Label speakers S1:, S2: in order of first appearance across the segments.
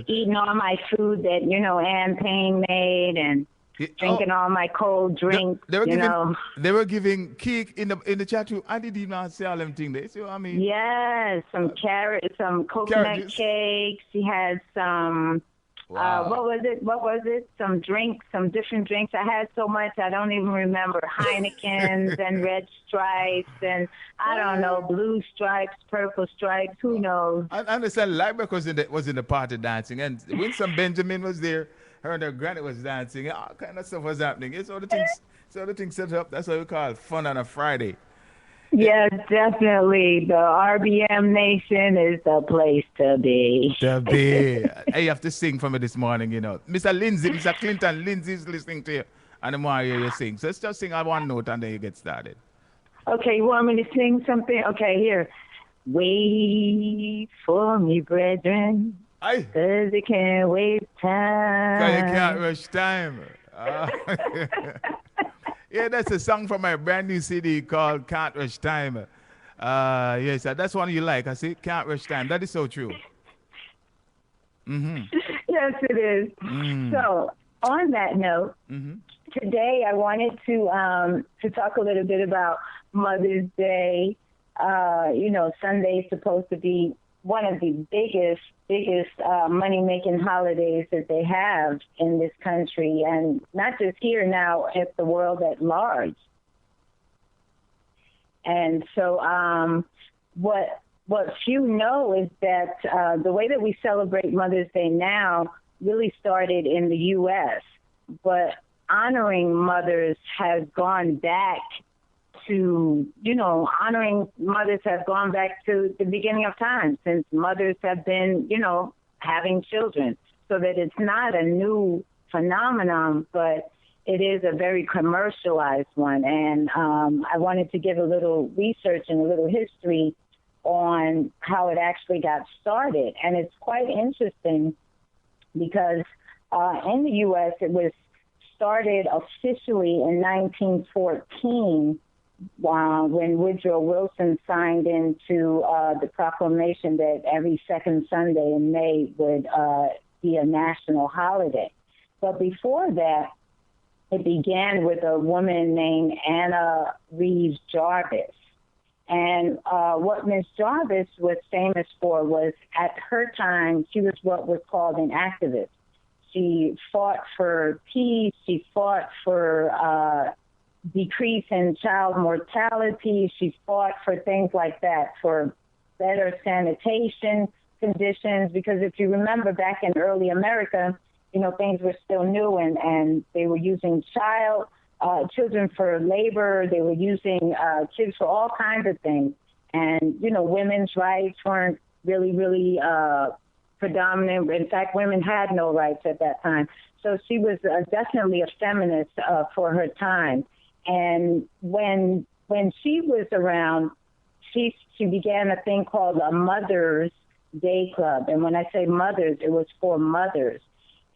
S1: eating all my food that, Aunt Payne made and
S2: Oh,
S1: drinking all my cold
S2: they,
S1: drinks,
S2: they were giving they were giving cake in the chat room. I didn't even say all them things. They see what I mean?
S1: Yes, some carrot, some
S2: Carrot
S1: coconut
S2: juice.
S1: cakes. She had some, what
S2: Wow.
S1: was it? What was it? Some drinks, some different drinks. I had so much I don't even remember. Heinekens and red stripes and I don't know, blue stripes, purple stripes. Who knows?
S2: I understand Liebach was in the party dancing, and Winston Benjamin was there. Her and her granny was dancing. All kind of stuff was happening. It's all the things. So the things set up. That's what we call fun on a Friday. It,
S1: Yes, definitely. The RBM Nation is the place to be.
S2: the be. I have to sing for me this morning, Mr. Lindsay, Mr. Clinton, Lindsay's listening to you. And the more I hear you sing. So let's just sing on one note and then you get started.
S1: Okay, you want me to sing something? Okay, here. Wait for me, brethren,
S2: Aye.
S1: 'cause you can't waste
S2: Because you can't
S1: time.
S2: rush time. Yeah, that's a song from my brand new CD called Can't Rush Time. Yes, that's one you like. I see. Can't Rush Time. That is so true. Mm-hmm.
S1: Yes, it is.
S2: Mm.
S1: So, on that note,
S2: Mm-hmm.
S1: today I wanted to talk a little bit about Mother's Day. Sunday is supposed to be one of the biggest money making holidays that they have in this country, and not just here now, it's the world at large. And so, what few know is that the way that we celebrate Mother's Day now really started in the U.S., but honoring mothers has gone back to, honoring mothers has gone back to the beginning of time, since mothers have been, having children. So that it's not a new phenomenon, but it is a very commercialized one. And I wanted to give a little research and a little history on how it actually got started. And it's quite interesting because in the U.S., it was started officially in 1914 when Woodrow Wilson signed into the proclamation that every second Sunday in May would be a national holiday. But before that, it began with a woman named Anna Jarvis. And what Miss Jarvis was famous for was, at her time, she was what was called an activist. She fought for peace. She fought for decrease in child mortality. She fought for things like that, for better sanitation conditions. Because if you remember back in early America, things were still new, and they were using children for labor. They were using kids for all kinds of things. And, women's rights weren't really predominant. In fact, women had no rights at that time. So she was definitely a feminist for her time. And when she was around, she began a thing called a Mother's Day Club. And when I say mothers, it was for mothers.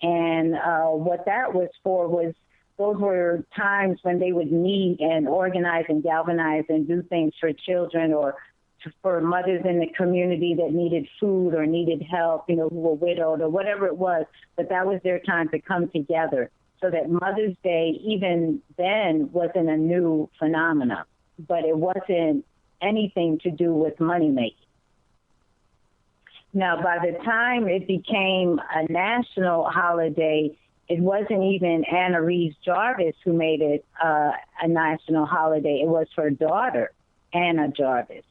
S1: And what that was for was, those were times when they would meet and organize and galvanize and do things for children, or for mothers in the community that needed food or needed help, who were widowed or whatever it was. But that was their time to come together. So that Mother's Day, even then, wasn't a new phenomenon, but it wasn't anything to do with money making. Now, by the time it became a national holiday, it wasn't even Anna Jarvis who made it a national holiday. It was her daughter, Anna Jarvis.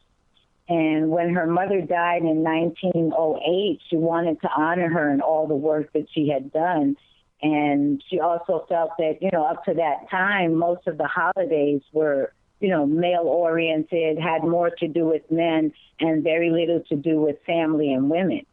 S1: And when her mother died in 1908, she wanted to honor her and all the work that she had done. And she also felt that, up to that time, most of the holidays were, male-oriented, had more to do with men and very little to do with family and women.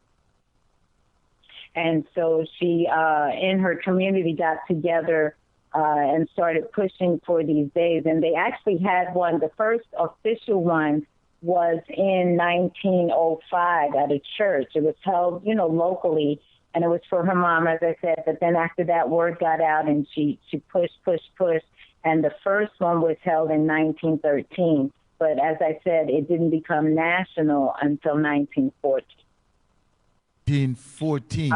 S1: And so she, in her community, got together and started pushing for these days. And they actually had one. The first official one was in 1905 at a church. It was held, locally, and it was for her mom, as I said. But then after that, word got out, and she pushed. And the first one was held in 1913. But as I said, it didn't become national until 1914.
S2: Being 14.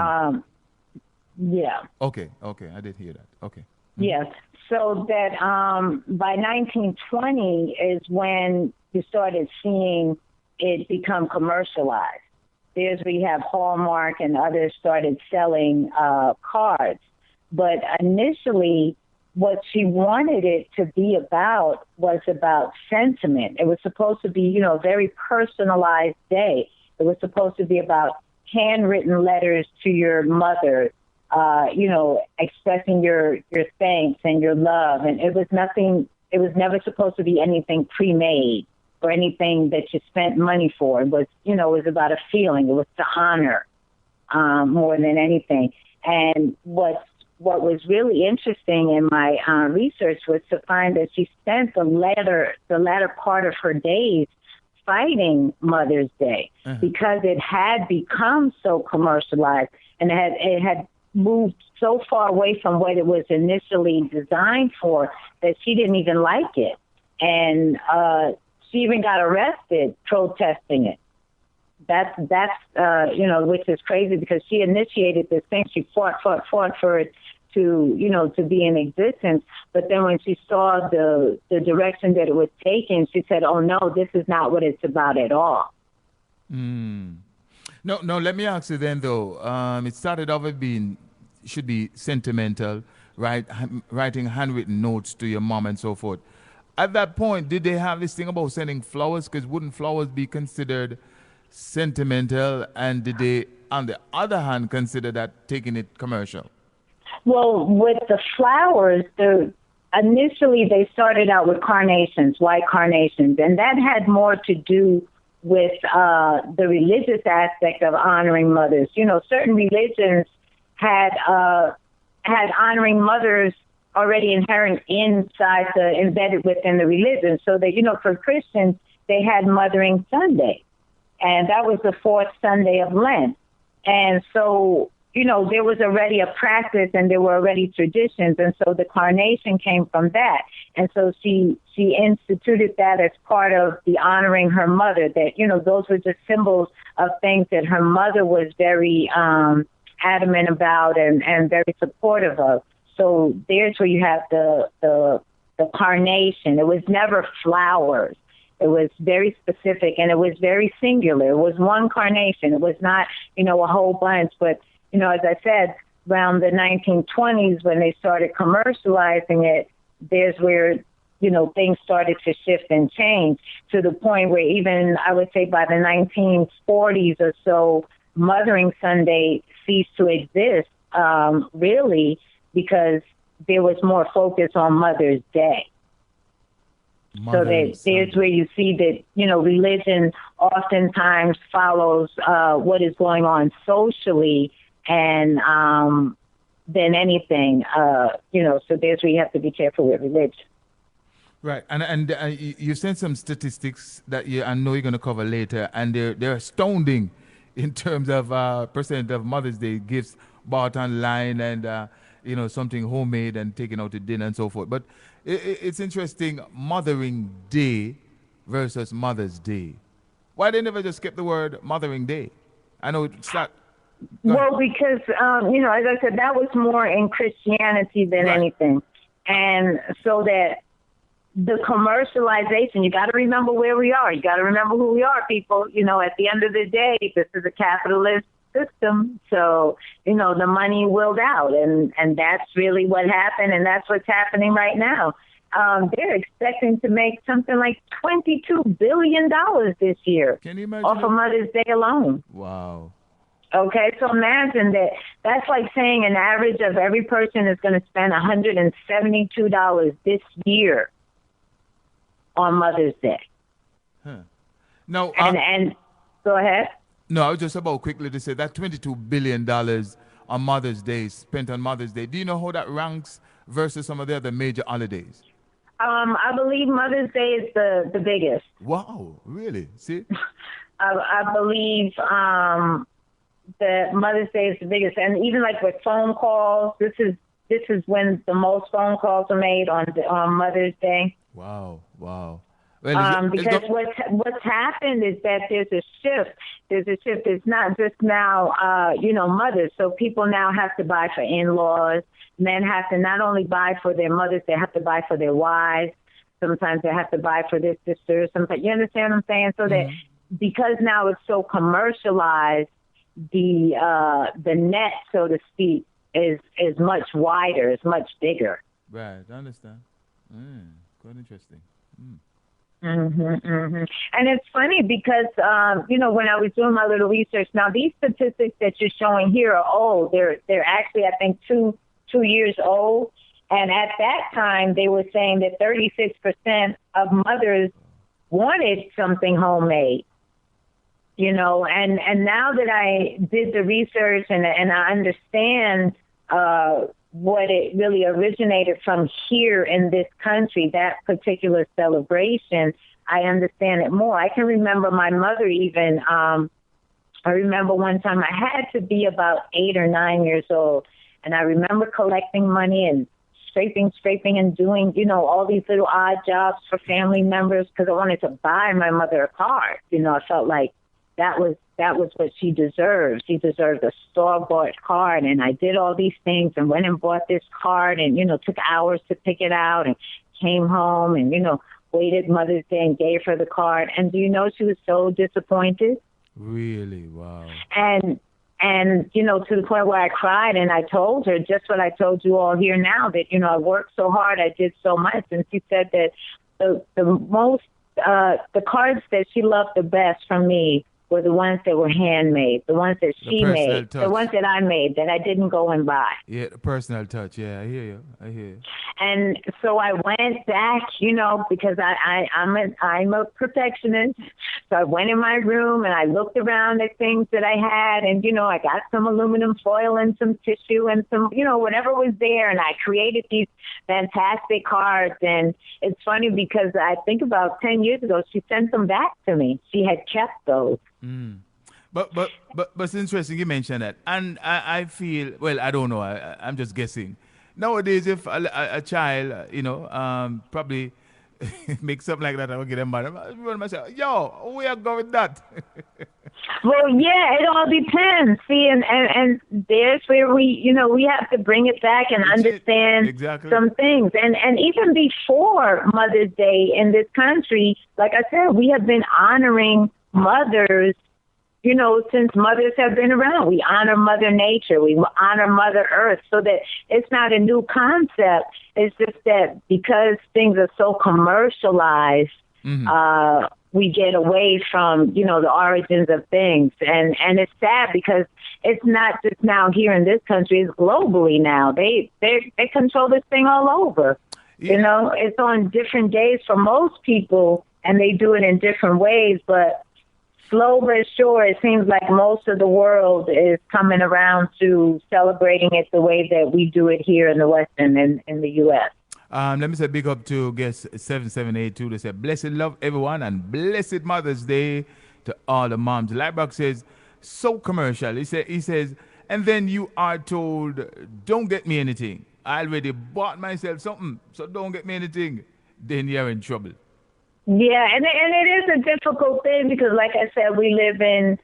S1: Yeah.
S2: Okay, I did hear that. Okay.
S1: Yes. So that by 1920 is when you started seeing it become commercialized. There's where you have Hallmark and others started selling cards. But initially, what she wanted it to be about was about sentiment. It was supposed to be, a very personalized day. It was supposed to be about handwritten letters to your mother, expressing your thanks and your love. And it was never supposed to be anything pre-made or anything that you spent money for. It was, it was about a feeling. It was to honor more than anything. And what was really interesting in my research was to find that she spent the latter part of her days fighting Mother's Day because it had become so commercialized and it had moved so far away from what it was initially designed for that she didn't even like it. And she even got arrested protesting it. That's which is crazy because she initiated this thing. She fought for it to be in existence. But then when she saw the direction that it was taking, she said, oh, no, this is not what it's about at all.
S2: No, let me ask you then, though. It started off with should be sentimental, right? Writing handwritten notes to your mom and so forth. At that point, did they have this thing about sending flowers? Because wouldn't flowers be considered sentimental? And did they, on the other hand, consider that taking it commercial?
S1: Well, with the flowers, initially they started out with carnations, white carnations, and that had more to do with the religious aspect of honoring mothers. Certain religions had honoring mothers already inherent embedded within the religion. So that, for Christians, they had Mothering Sunday, and that was the fourth Sunday of Lent. And so, there was already a practice and there were already traditions. And so the carnation came from that. And so she instituted that as part of the honoring her mother, that, those were just symbols of things that her mother was very adamant about and very supportive of. So there's where you have the carnation. It was never flowers. It was very specific and it was very singular. It was one carnation. It was not, a whole bunch, but as I said, around the 1920s when they started commercializing it, there's where, things started to shift and change to the point where even, I would say by the 1940s or so, Mothering Sunday ceased to exist, really, because there was more focus on Mother's Day. So there's where you see that, religion oftentimes follows what is going on socially and than anything, so there's where you have to be careful with religion.
S2: Right, and you sent some statistics that I know you're going to cover later, and they're astounding in terms of percent of Mother's Day gifts bought online and, something homemade and taken out to dinner and so forth. But it's interesting, Mothering Day versus Mother's Day. Why they never just kept the word Mothering Day? I know it's not.
S1: Well, because, as I said, that was more in Christianity than anything. And so that the commercialization, you got to remember where we are. You got to remember who we are, people. At the end of the day, this is a capitalist system. So, the money willed out. And that's really what happened. And that's what's happening right now. They're expecting to make something like $22 billion this year.
S2: Can you imagine
S1: off of Mother's Day alone.
S2: Wow.
S1: Okay, so imagine that. That's like saying an average of every person is going to spend $172 this year on Mother's Day.
S2: No,
S1: and go ahead.
S2: No, I was just about quickly to say that $22 billion on Mother's Day, spent on Mother's Day. Do you know how that ranks versus some of the other major holidays?
S1: I believe Mother's Day is the biggest.
S2: Wow, really? See?
S1: I believe that Mother's Day is the biggest. And even like with phone calls, this is when the most phone calls are made on Mother's Day.
S2: Wow. Well,
S1: Because what's happened is that there's a shift. There's a shift. It's not just now, mothers. So people now have to buy for in-laws. Men have to not only buy for their mothers, they have to buy for their wives. Sometimes they have to buy for their sisters. Sometimes, you understand what I'm saying? So that because now it's so commercialized, the net, so to speak, is much wider. It's much bigger.
S2: Right. I understand. Quite interesting.
S1: And it's funny because, when I was doing my little research, now these statistics that you're showing here are old. They're actually, I think, two years old. And at that time, they were saying that 36% of mothers wanted something homemade. And now that I did the research and I understand what it really originated from here in this country, that particular celebration, I understand it more. I can remember my mother even, I remember one time I had to be about 8 or 9 years old, and I remember collecting money and scraping and doing, all these little odd jobs for family members because I wanted to buy my mother a car. I felt like that was what she deserved. She deserved a store-bought card, and I did all these things and went and bought this card and, took hours to pick it out and came home and, waited Mother's Day and gave her the card. And she was so disappointed.
S2: Really? Wow.
S1: And, to the point where I cried and I told her just what I told you all here now, that, I worked so hard, I did so much. And she said that the cards that she loved the best from me were the ones that were handmade, the ones that she made, the ones that I made, that I didn't go and buy.
S2: Yeah, the personal touch. Yeah, I hear you.
S1: And so I went back, because I'm a perfectionist. So I went in my room and I looked around at things that I had, and I got some aluminum foil and some tissue and some, whatever was there, and I created these fantastic cards. And it's funny because I think about 10 years ago, she sent them back to me. She had kept those.
S2: But it's interesting you mentioned that, and I feel, well, I don't know, I'm just guessing. Nowadays, if a child, probably make something like that, I will get them mad. I run myself, yo, we are going with that.
S1: Well, yeah, it all depends. See, and there's where we have to bring it back and understand some things. And even before Mother's Day in this country, like I said, we have been honoring mothers, since mothers have been around. We honor Mother Nature. We honor Mother Earth, so that it's not a new concept. It's just that because things are so commercialized, we get away from, the origins of things. And it's sad because it's not just now here in this country, it's globally now. They control this thing all over. Yeah. It's on different days for most people, and they do it in different ways, but slow but sure, it seems like most of the world is coming around to celebrating it the way that we do it here in the West and in the U.S.
S2: Let me say big up to guest 7782. They said, blessed love everyone and blessed Mother's Day to all the moms. Lightbox says, so commercial. He says, and then you are told, don't get me anything. I already bought myself something, so don't get me anything. Then you're in trouble.
S1: Yeah, and it is a difficult thing because, like I said, we live in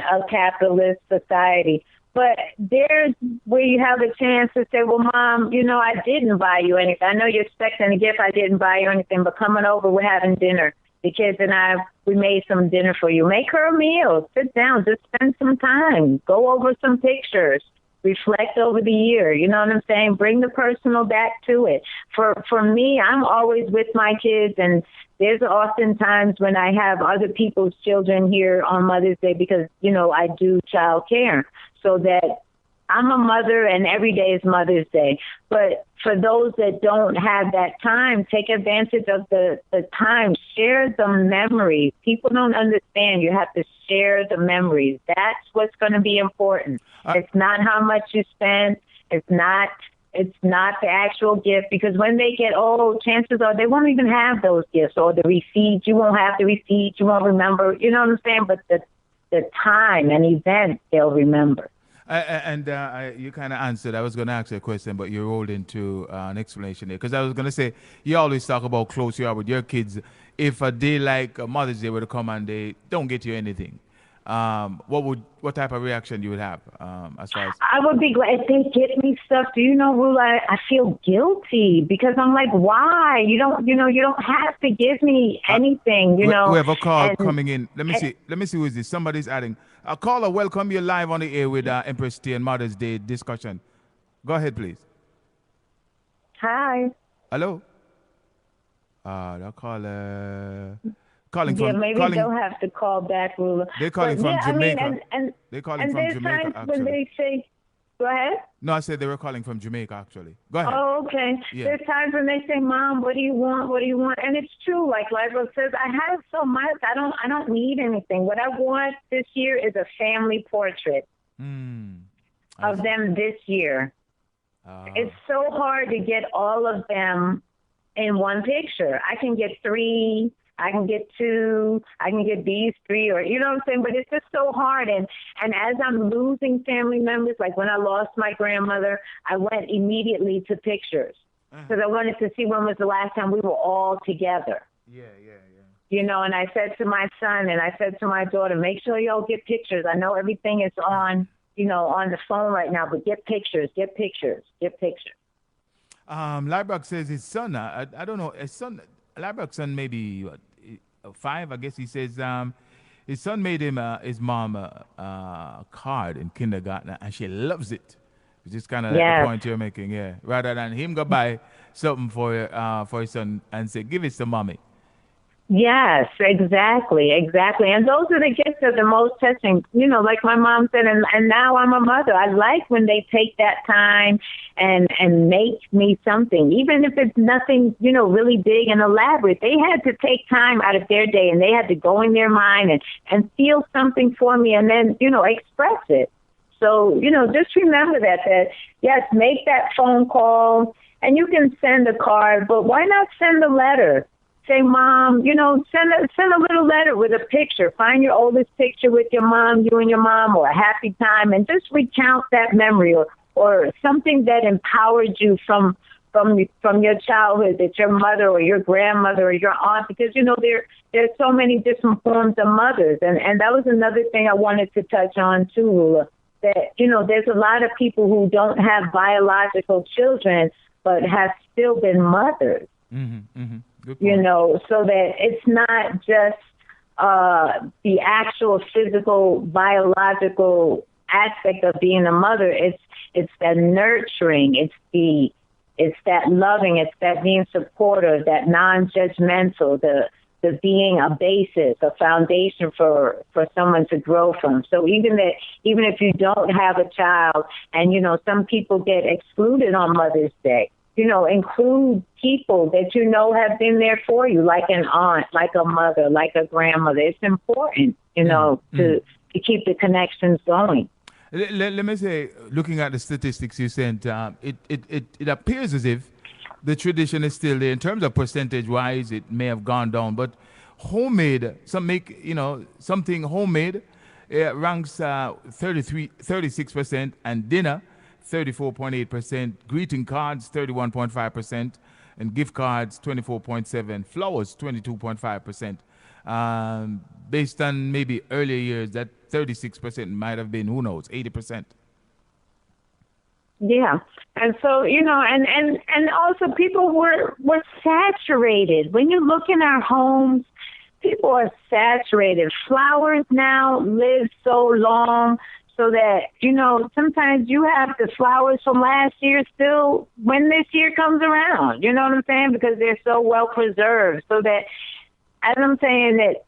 S1: a capitalist society. But there's where you have a chance to say, well, Mom, I didn't buy you anything. I know you're expecting a gift. I didn't buy you anything, but coming over, we're having dinner. The kids and I, we made some dinner for you. Make her a meal. Sit down. Just spend some time. Go over some pictures. Reflect over the year. You know what I'm saying? Bring the personal back to it. For me, I'm always with my kids, and there's often times when I have other people's children here on Mother's Day because, I do child care. So that I'm a mother and every day is Mother's Day. But for those that don't have that time, take advantage of the time. Share the memories. People don't understand. You have to share the memories. That's what's going to be important. It's not how much you spend. It's not the actual gift, because when they get old, chances are they won't even have those gifts or the receipts. You won't have the receipts. You won't remember. You know what I'm saying? But the time and event, they'll remember.
S2: You kind of answered. I was going to ask you a question, but you rolled into an explanation there. Because I was going to say, you always talk about close you are with your kids. If a day like Mother's Day were to come and they don't get you anything, what type of reaction you would have as far as?
S1: I would be glad if they get me stuff. Do you know, Rula? I feel guilty because I'm like, why? You don't have to give me anything.
S2: We have a call
S1: and,
S2: coming in. Let me see. Let me see who is this. Somebody's adding. A caller, welcome you live on the air with EmpressTee and Mother's Day discussion. Go ahead, please.
S1: Hi.
S2: Hello. That caller calling
S1: Yeah,
S2: from.
S1: maybe they'll have to call back, Rula.
S2: They're calling from Jamaica. They're calling from
S1: there's
S2: Jamaica.
S1: times
S2: Actually,
S1: when they say, go ahead.
S2: no, I said they were calling from Jamaica. Actually, go ahead.
S1: Oh, okay.
S2: Yeah.
S1: There's times when they say, "Mom, what do you want? What do you want?" And it's true. Like Liza says, I have so much. I don't need anything. What I want this year is a family portrait of them this year. It's so hard to get all of them in one picture. I can get 3. I can get 2, I can get these 3, or you know what I'm saying? But it's just so hard. And as I'm losing family members, like when I lost my grandmother, I went immediately to pictures because I wanted to see when was the last time we were all together.
S2: Yeah.
S1: And I said to my son and I said to my daughter, make sure y'all get pictures. I know everything is on the phone right now, but get pictures.
S2: Liebach says his son, I don't know, his son, Liebach's son maybe 5, I guess he says his son made him his mom a card in kindergarten and she loves it. It's just kind of like the point you're making, yeah. Rather than him go buy something for his son and say, give it to mommy.
S1: Yes, exactly. And those are the gifts that are the most touching. Like my mom said, and now I'm a mother. I like when they take that time and make me something, even if it's nothing, really big and elaborate. They had to take time out of their day and they had to go in their mind and feel something for me and then, express it. So, just remember that yes, make that phone call and you can send a card, but why not send a letter? Say, Mom, send a little letter with a picture. Find your oldest picture with your mom, you and your mom, or a happy time, and just recount that memory or something that empowered you from your childhood, that your mother or your grandmother or your aunt, because, there's so many different forms of mothers. And that was another thing I wanted to touch on, too, Rula, that, there's a lot of people who don't have biological children but have still been mothers. So that it's not just the actual physical, biological aspect of being a mother. It's that nurturing. It's that loving. It's that being supportive, that non-judgmental, the being a basis, a foundation for someone to grow from. So even if you don't have a child, and some people get excluded on Mother's Day, include people that have been there for you, like an aunt, like a mother, like a grandmother. It's important, to keep the connections going.
S2: Let me say, looking at the statistics you sent, it appears as if the tradition is still there. In terms of percentage-wise, it may have gone down, but homemade, something homemade ranks 36%, and dinner 34.8%, greeting cards 31.5%, and gift cards 24.7%, flowers 22.5%. Based on maybe earlier years, that 36% might have been, who knows, 80%.
S1: Yeah. And so, and also people were saturated. When you look in our homes, people are saturated. Flowers now live so long. So that, sometimes you have the flowers from last year still when this year comes around. You know what I'm saying? Because they're so well preserved. So that, as I'm saying, that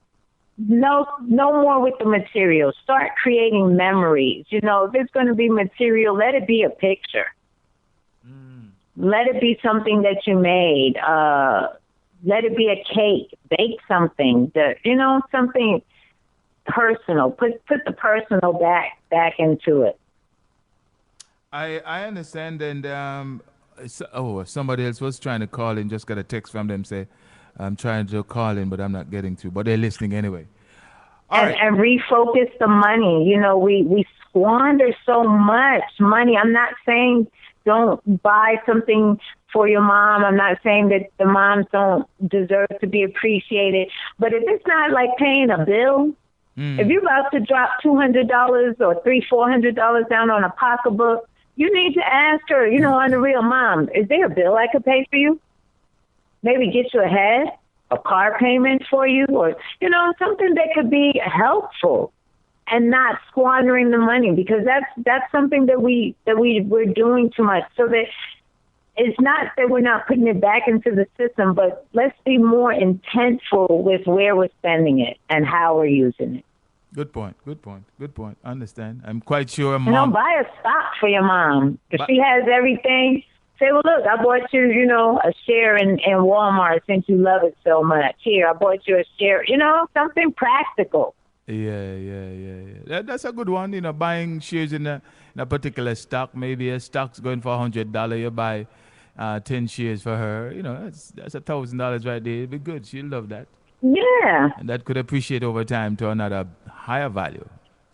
S1: no more with the material. Start creating memories. If it's going to be material, let it be a picture. Let it be something that you made. Let it be a cake. Bake something. Something personal. Put the personal back into it.
S2: I understand, and somebody else was trying to call in. Just got a text from them say, I'm trying to call in, but I'm not getting to. But they're listening anyway.
S1: And refocus the money. We squander so much money. I'm not saying don't buy something for your mom. I'm not saying that the moms don't deserve to be appreciated. But if it's not like paying a bill, if you're about to drop $200 or $400 down on a pocketbook, you need to ask her, you know, on the real, Mom, is there a bill I could pay for you? Maybe get you ahead, a car payment for you, or, you know, something that could be helpful and not squandering the money, because that's something that we're doing too much. So that it's not that we're not putting it back into the system, but let's be more intentful with where we're spending it and how we're using it.
S2: Good point. I understand. I'm quite sure mom...
S1: You know, buy a stock for your mom. If she has everything, say, well, look, I bought you, you know, a share in Walmart since you love it so much. Here, I bought you a share, you know, something practical.
S2: Yeah. That's a good one, you know, buying shares in a particular stock. Maybe a stock's going for $100. You buy 10 shares for her. You know, that's $1,000 right there. It'd be good. She'll love that.
S1: Yeah.
S2: And that could appreciate over time to another higher value.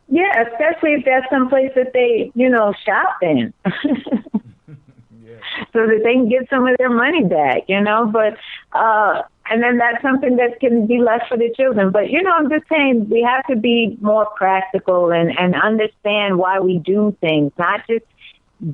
S1: Yeah, especially if that's someplace that they, you know, shop in. So that they can get some of their money back, you know. But, and then that's something that can be left for the children. But, you know, I'm just saying we have to be more practical and understand why we do things, not just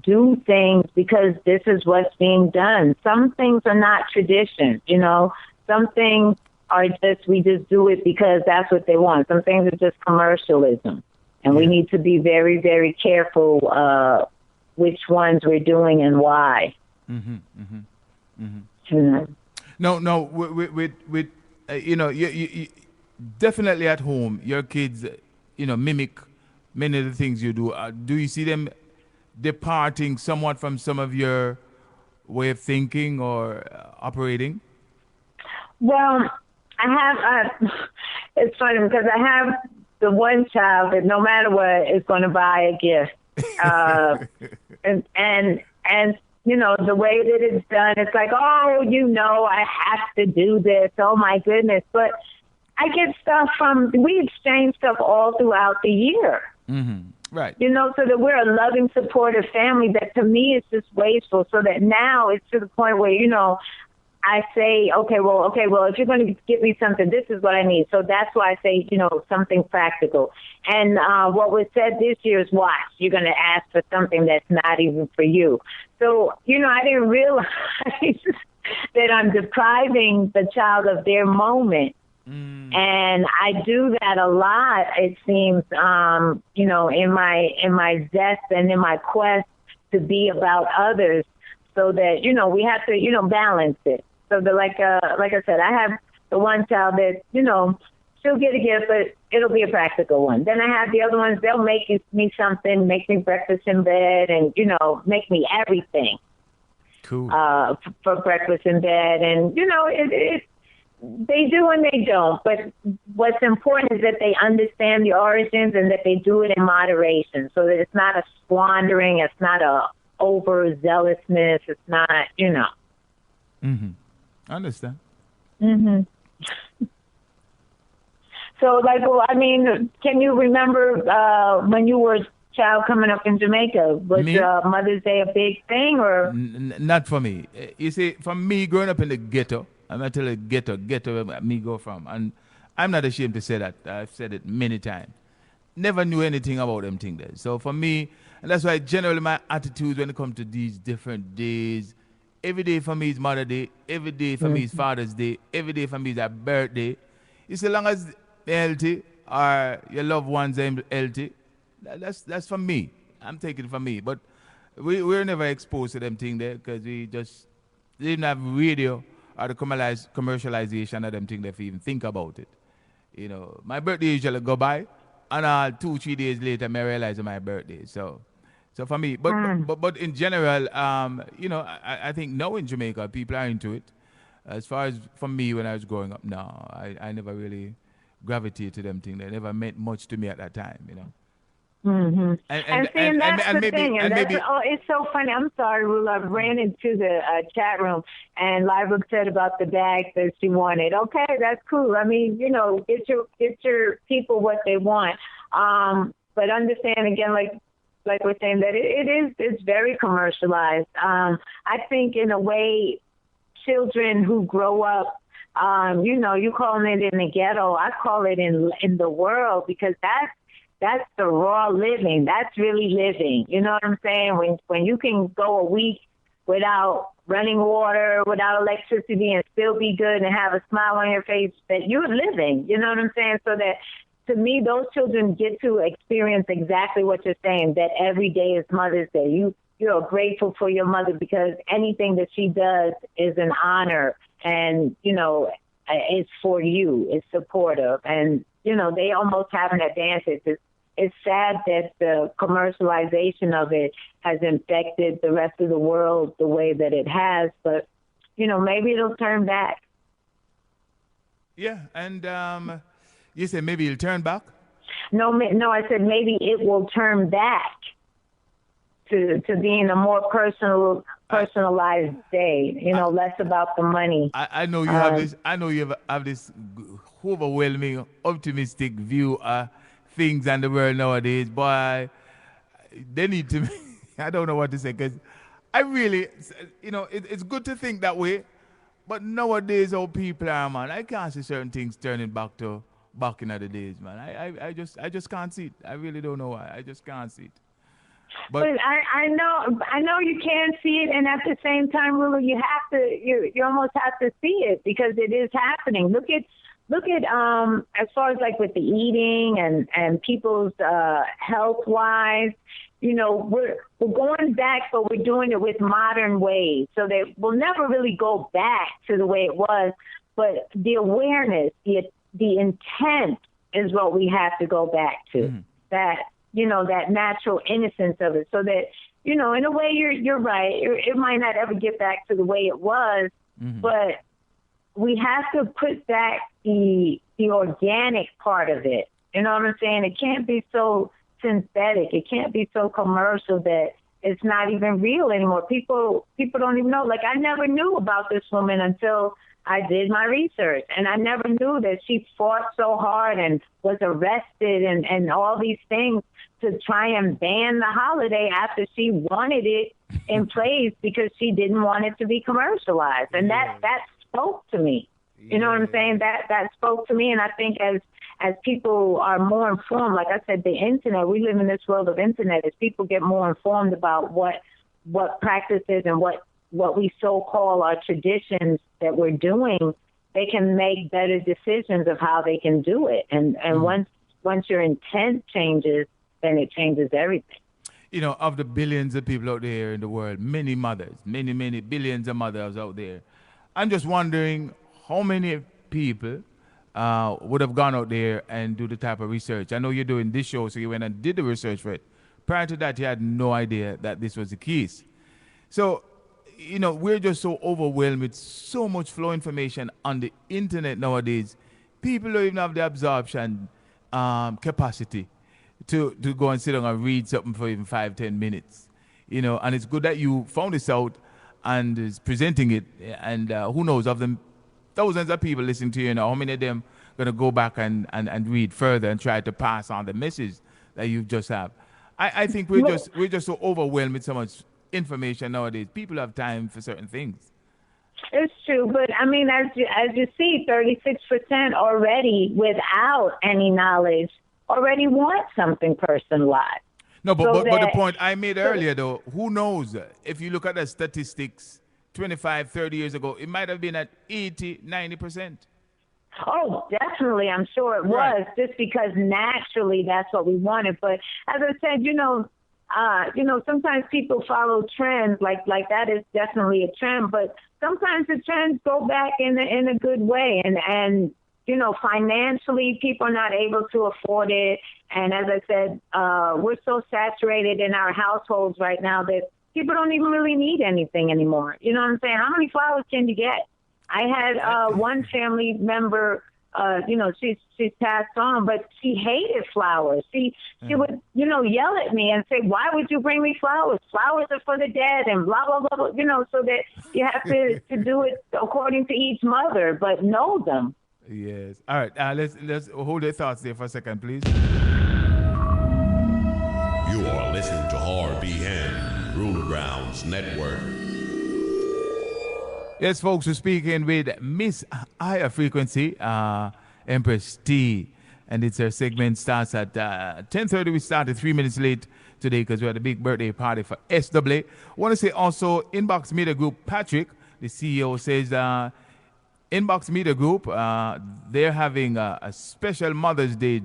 S1: do things because this is what's being done. Some things are not tradition, you know. Some things are just, we just do it because that's what they want. Some things are just commercialism. And we need to be very, very careful which ones we're doing and why.
S2: No, with you know, you definitely at home, your kids, you know, mimic many of the things you do. Do you see them departing somewhat from some of your way of thinking or operating?
S1: Well, I have, it's funny because I have the one child that no matter what is going to buy a gift. And you know, the way that it's done, it's like, oh, you know, I have to do this. Oh, my goodness. But I get stuff we exchange stuff all throughout the year.
S2: Right.
S1: You know, so that we're a loving, supportive family that to me is just wasteful. So that now it's to the point where, you know, I say, okay, well, if you're going to give me something, this is what I need. So that's why I say, you know, something practical. And what was said this year is watch. You're going to ask for something that's not even for you. So, you know, I didn't realize that I'm depriving the child of their moment. And I do that a lot, it seems, you know, in my zest and in my quest to be about others. So that, you know, we have to, you know, balance it. So that, like I said, I have the one child that, you know, she'll get a gift, but it'll be a practical one. Then I have the other ones, they'll make me something, make me breakfast in bed and, you know, make me everything.
S2: Cool.
S1: For breakfast in bed. And, you know, they do and they don't. But what's important is that they understand the origins and that they do it in moderation so that it's not a squandering, it's not a overzealousness. It's not, you know.
S2: I understand.
S1: So, like, well, I mean, can you remember when you were a child coming up in Jamaica? Was Mother's Day a big thing, or?
S2: Not for me. You see, for me, growing up in the ghetto, I'm going to tell you ghetto where me go from. And I'm not ashamed to say that. I've said it many times. Never knew anything about them things there. So for me, and that's why generally my attitude when it comes to these different days, every day for me is Mother's Day, every day for me is Father's Day, every day for me is a birthday. It's as long as they're healthy or your loved ones are healthy, that's for me. I'm taking it for me. But we're never exposed to them things there because we didn't have radio or the commercialization of them things if we even think about it. You know, my birthday usually go by, and 2-3 days later, I realize it's my birthday. So for me, but in general, you know, I think now in Jamaica, people are into it. As far as for me, when I was growing up, no, I never really gravitated to them things. They never meant much to me at that time, you know.
S1: And that's the thing. And it's so funny. I'm sorry, Rula. I ran into the chat room, and Lyra said about the bag that she wanted. Okay, that's cool. I mean, you know, get your people what they want. but understand again, like we're saying, that it's very commercialized. I think in a way, children who grow up, you calling it in the ghetto, I call it in the world, because that's the raw living. That's really living. You know what I'm saying? When you can go a week without running water, without electricity, and still be good and have a smile on your face, that you're living. You know what I'm saying? So that, to me, those children get to experience exactly what you're saying, that every day is Mother's Day. You're grateful for your mother because anything that she does is an honor, and, it's for you, it's supportive, and, they almost have an advantage. It's sad that the commercialization of it has infected the rest of the world the way that it has, but, maybe it'll turn back.
S2: Yeah, and you said maybe it'll turn back?
S1: No, I said maybe it will turn back to being a more personalized day, less about the money.
S2: I know you have this. I know you have this overwhelming, optimistic view of things and the world nowadays. Boy, they need to. I don't know what to say, because I really, it's good to think that way. But nowadays, how people are, man, I can't see certain things turning back in other days, man. I just can't see it. I really don't know why. I just can't see it. But
S1: I know you can see it, and at the same time, Lulu, you almost have to see it, because it is happening. Look at as far as like with the eating and people's health wise, we're going back, but we're doing it with modern ways, so that we'll never really go back to the way it was. But the awareness, the intent is what we have to go back to. Mm-hmm. That natural innocence of it, so that, in a way, you're right. It might not ever get back to the way it was, mm-hmm. but we have to put back the organic part of it. You know what I'm saying? It can't be so synthetic. It can't be so commercial that it's not even real anymore. People don't even know. Like, I never knew about this woman until I did my research, and I never knew that she fought so hard and was arrested and all these things to try and ban the holiday after she wanted it in place because she didn't want it to be commercialized. And that spoke to me. You know what I'm saying? That spoke to me, and I think as people are more informed, like I said, the internet, we live in this world of internet, as people get more informed about what practices and what we so-call our traditions that we're doing, they can make better decisions of how they can do it. And once your intent changes, then it changes everything.
S2: Of the billions of people out there in the world, many mothers, many billions of mothers out there, I'm just wondering how many people would have gone out there and do the type of research. I know you're doing this show, so you went and did the research for it. Prior to that, you had no idea that this was the case. So, we're just so overwhelmed with so much flow information on the internet nowadays. People don't even have the absorption capacity to go and sit down and read something for even 5-10 minutes. And it's good that you found this out and is presenting it. And who knows, of the thousands of people listening to you, how many of them going to go back and read further and try to pass on the message that you just have. I think we're just so overwhelmed with so much information nowadays. People have time for certain things.
S1: It's true, but I mean, as you see, 36% already without any knowledge already want something personalized.
S2: No, but the point I made earlier, though, who knows? If you look at the statistics 25, 30 years ago, it might have been at 80, 90%.
S1: Oh, definitely. I'm sure it was, just because naturally that's what we wanted. But as I said, sometimes people follow trends like that is definitely a trend, but sometimes the trends go back in a good way. And financially, people are not able to afford it. And as I said, we're so saturated in our households right now that people don't even really need anything anymore. You know what I'm saying? How many flowers can you get? I had one family member, she's passed on, but she hated flowers. She would, yell at me and say, "Why would you bring me flowers? Flowers are for the dead," and blah, blah, blah, blah, so that you have to do it according to each mother, but know them.
S2: Yes. All right. Let's hold your thoughts there for a second, please.
S3: listening to RBN, Room Grounds Network.
S2: Yes, folks, we're speaking with Miss Higher Frequency, EmpressTee, and it's her segment starts at 10:30. We started 3 minutes late today because we had a big birthday party for SWA. I want to say also Inbox Media Group, Patrick, the CEO, says Inbox Media Group, they're having a special Mother's Day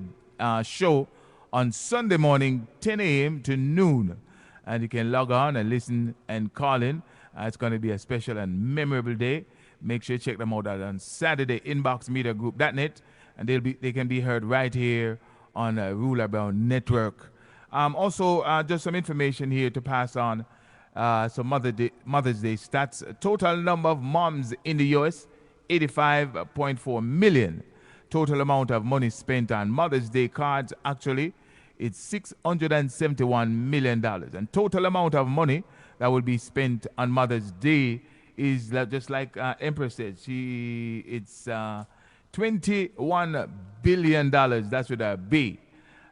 S2: show on Sunday morning, 10 a.m. to noon. And you can log on and listen and call in. It's going to be a special and memorable day. Make sure you check them out on Saturday, inboxmediagroup.net, and they can be heard right here on Ruler Brown Network. Also, just some information here to pass on some Mother's Day stats. Total number of moms in the U.S., 85.4 million. Total amount of money spent on Mother's Day cards, actually, it's $671 million. And total amount of money that will be spent on Mother's Day is just like Empress said. It's $21 billion. That's with a B,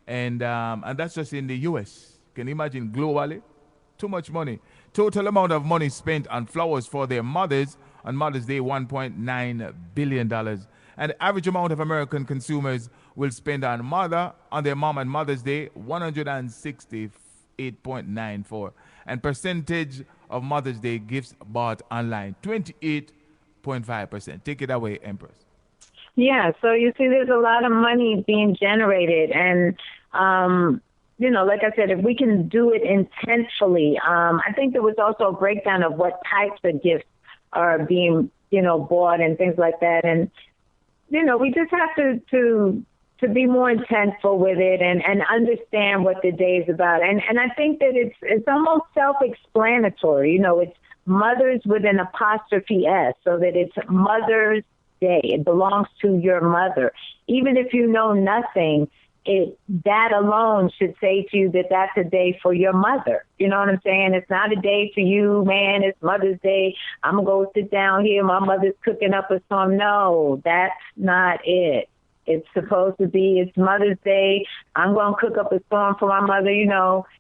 S2: and that's just in the U.S. Can you imagine globally? Too much money. Total amount of money spent on flowers for their mothers on Mother's Day, $1.9 billion. And the average amount of American consumers will spend on their mom on Mother's Day, 168.94. And percentage of Mother's Day gifts bought online, 28.5%. Take it away, Empress.
S1: Yeah, so you see there's a lot of money being generated. And, like I said, if we can do it intentionally, I think there was also a breakdown of what types of gifts are being, bought and things like that. And, we just have to be more intentful with it and understand what the day is about. And I think that it's almost self-explanatory. It's mothers with an apostrophe S, so that it's Mother's Day. It belongs to your mother. Even if you know nothing, that alone should say to you that that's a day for your mother. You know what I'm saying? It's not a day for you, man. It's Mother's Day. I'm going to go sit down here. My mother's cooking up a song. No, that's not it. It's supposed to be, it's Mother's Day. I'm going to cook up a song for my mother,